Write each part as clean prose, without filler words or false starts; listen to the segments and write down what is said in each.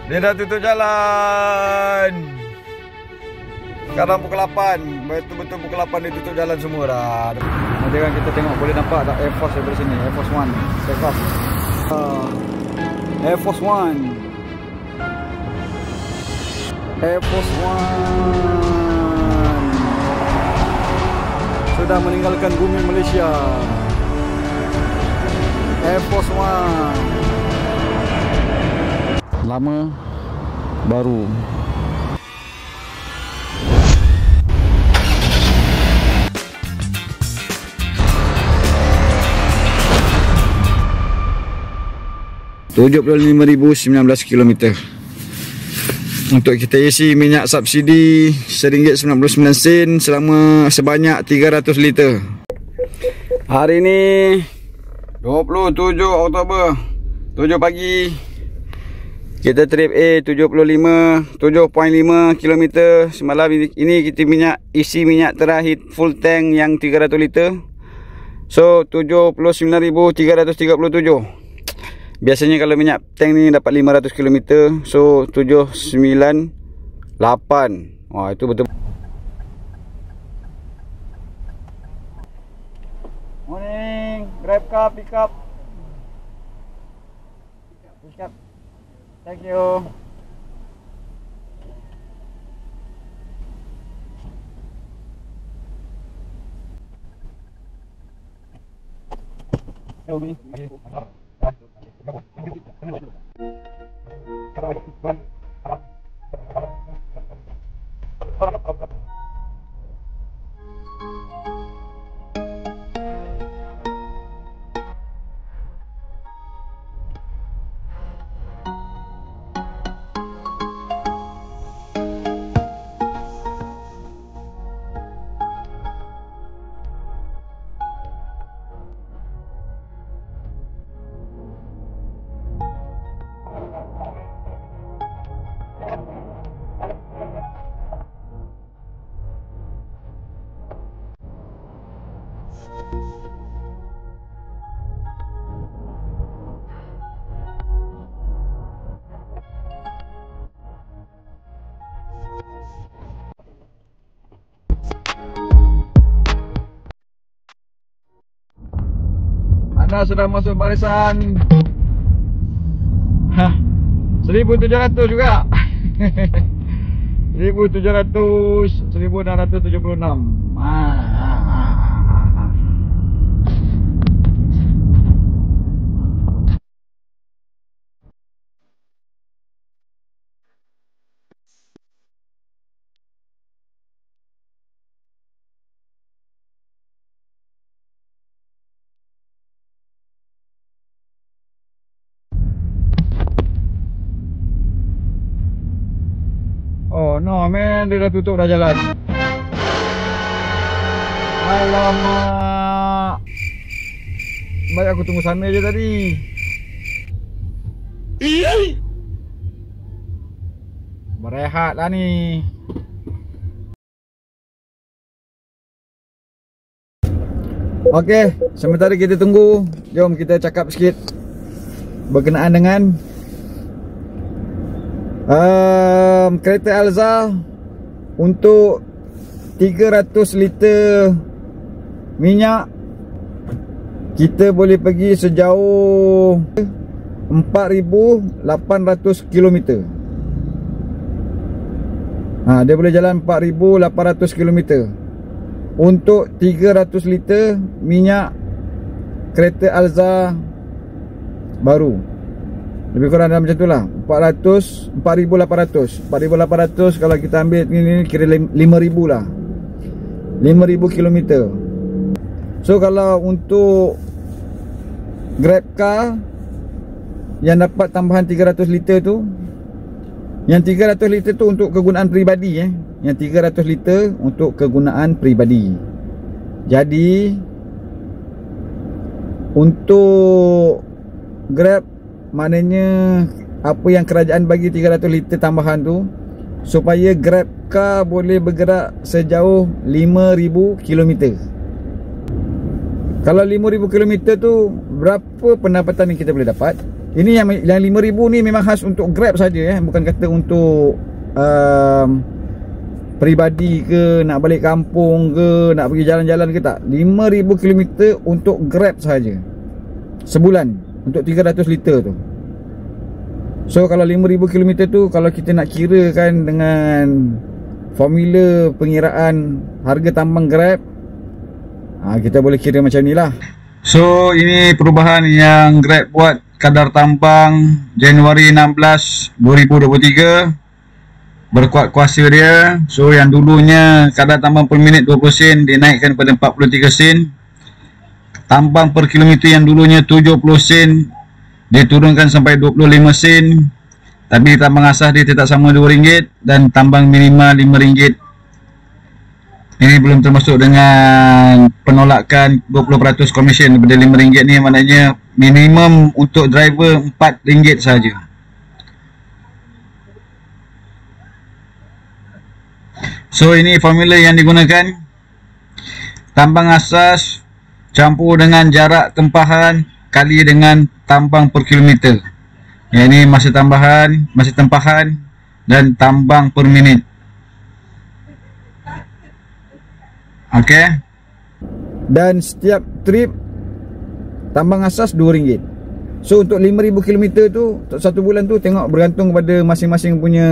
Dia dah tutup jalan. Sekarang pukul 8. Betul-betul pukul 8 dia tutup jalan semua dah. Nanti kan kita tengok, boleh nampak tak Air Force daripada sini. Air Force One take off. Air Force One. Air Force One sudah meninggalkan bumi Malaysia. Air Force One. Lama, baru. RM75,019 km. Untuk kita isi minyak subsidi RM1.99 selama sebanyak 300 liter. Hari ini 27 Oktober 7 pagi. Kita trip A 7.5 km. Semalam ini kita isi minyak terakhir full tank yang 300 liter. So 79,337. Biasanya kalau minyak tank ni dapat 500 km. So 798. Wah, itu betul. Morning, Grab car pick up. Thank you. Anda sudah masuk barisan. 1,700 juga. 1,700, 1,676. Oh no man, dia dah tutup dah jalan. Alamak. Baik aku tunggu sana je tadi. Berehat lah ni. Okey, sementara kita tunggu, jom kita cakap sikit berkenaan dengan kereta Alza. Untuk 300 liter minyak kita boleh pergi sejauh 4,800 km. Dia boleh jalan 4,800 km untuk 300 liter minyak kereta Alza baru. Lebih kurang dalam macam tu lah, 4,800 kalau kita ambil ni kira 5,000 lah, 5,000 km. So kalau untuk Grab car yang dapat tambahan 300 liter tu, yang 300 liter tu untuk kegunaan peribadi yang 300 liter untuk kegunaan peribadi. Jadi untuk Grab, maknanya apa yang kerajaan bagi 300 liter tambahan tu supaya Grab car boleh bergerak sejauh 5,000 km. Kalau 5,000 km tu berapa pendapatan yang kita boleh dapat? Ini yang 5,000 ni memang khas untuk Grab saja, bukan kata untuk peribadi ke, nak balik kampung ke, nak pergi jalan-jalan ke, tak. 5,000 km untuk Grab saja sebulan, untuk 300 liter tu. So kalau 5,000 km tu, kalau kita nak kirakan dengan formula pengiraan harga tambang Grab, kita boleh kira macam ni lah. So ini perubahan yang Grab buat kadar tambang Januari 16, 2023. Berkuat kuasa dia. So yang dulunya kadar tambang per minit 20 sen dinaikkan kepada 43 sen. Tambang per kilometer yang dulunya 70 sen diturunkan sampai 25 sen. Tapi tambang asas dia tetap sama RM2 dan tambang minimal RM5. Ini belum termasuk dengan penolakan 20% komisen daripada RM5 ni, maknanya minimum untuk driver RM4 saja. So ini formula yang digunakan. Tambang asas campur dengan jarak tempahan kali dengan tambang per kilometer. Yang ini masa tempahan dan tambang per minit. Okey. Dan setiap trip tambang asas RM2. So untuk 5,000 km tu, untuk satu bulan tu, tengok bergantung kepada masing-masing punya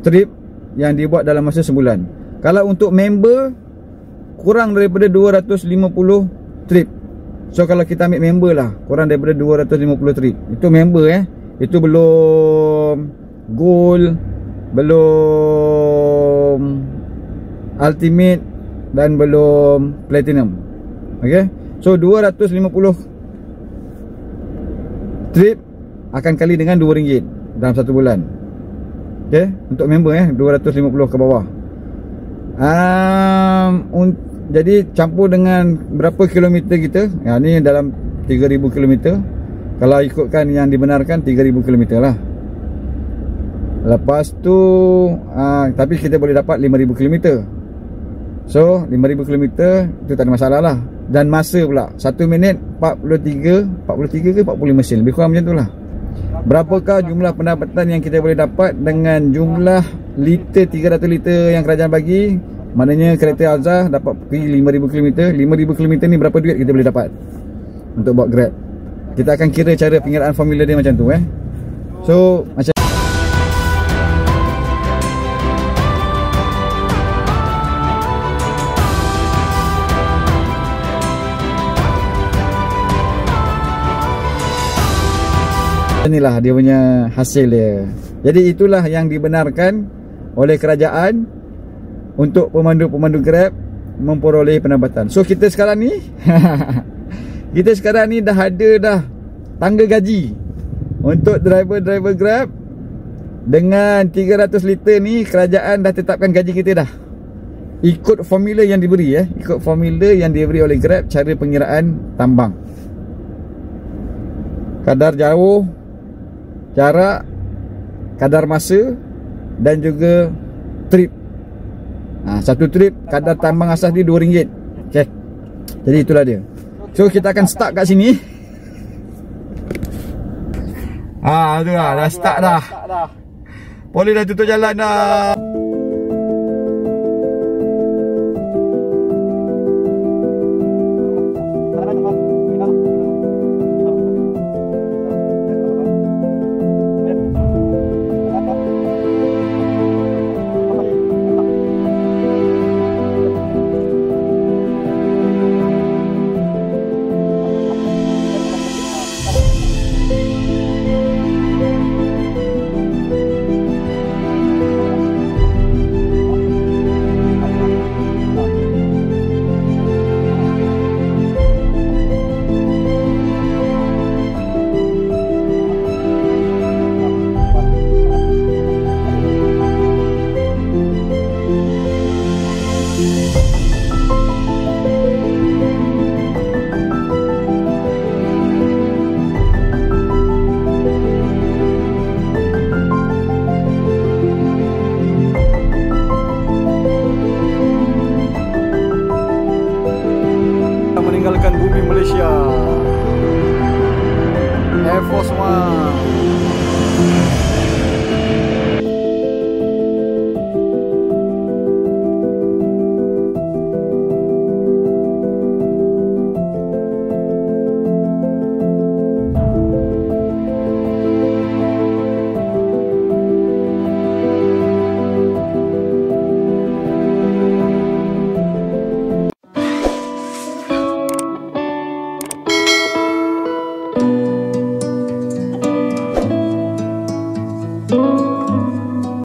trip yang dibuat dalam masa sebulan. Kalau untuk member, kurang daripada 250 trip. So kalau kita ambil member lah, kurang daripada 250 trip. Itu member itu belum gold, belum ultimate dan belum platinum. Okay. So 250 trip akan kali dengan RM2 dalam satu bulan. Okay. Untuk member 250 ke bawah. Jadi campur dengan berapa kilometer kita, ni dalam 3,000 km. Kalau ikutkan yang dibenarkan 3,000 km lah. Lepas tu tapi kita boleh dapat 5,000 km. So 5,000 km itu tak ada masalah lah. Dan masa pula 1 minit 43 ke 45 sen, lebih kurang macam tu lah. Berapakah jumlah pendapatan yang kita boleh dapat dengan jumlah liter 300 liter yang kerajaan bagi? Maknanya kereta Alza dapat pergi 5,000 km. 5,000 km ni berapa duit kita boleh dapat untuk buat Grab? Kita akan kira cara pengiraan formula dia macam tu. So macam inilah dia punya hasil dia. Jadi itulah yang dibenarkan oleh kerajaan untuk pemandu-pemandu Grab memperoleh pendapatan. So kita sekarang ni dah ada tangga gaji untuk driver-driver Grab. Dengan 300 liter ni, kerajaan dah tetapkan gaji kita dah, ikut formula yang diberi ikut formula yang diberi oleh Grab, cara pengiraan tambang. Kadar jauh, jarak, kadar masa dan juga trip. Satu trip kadar tambang asas dia RM2. Okay. Jadi itulah dia. So kita akan start kat sini. Tu lah, dah start dah. Boleh dah tutup jalan dah. ha.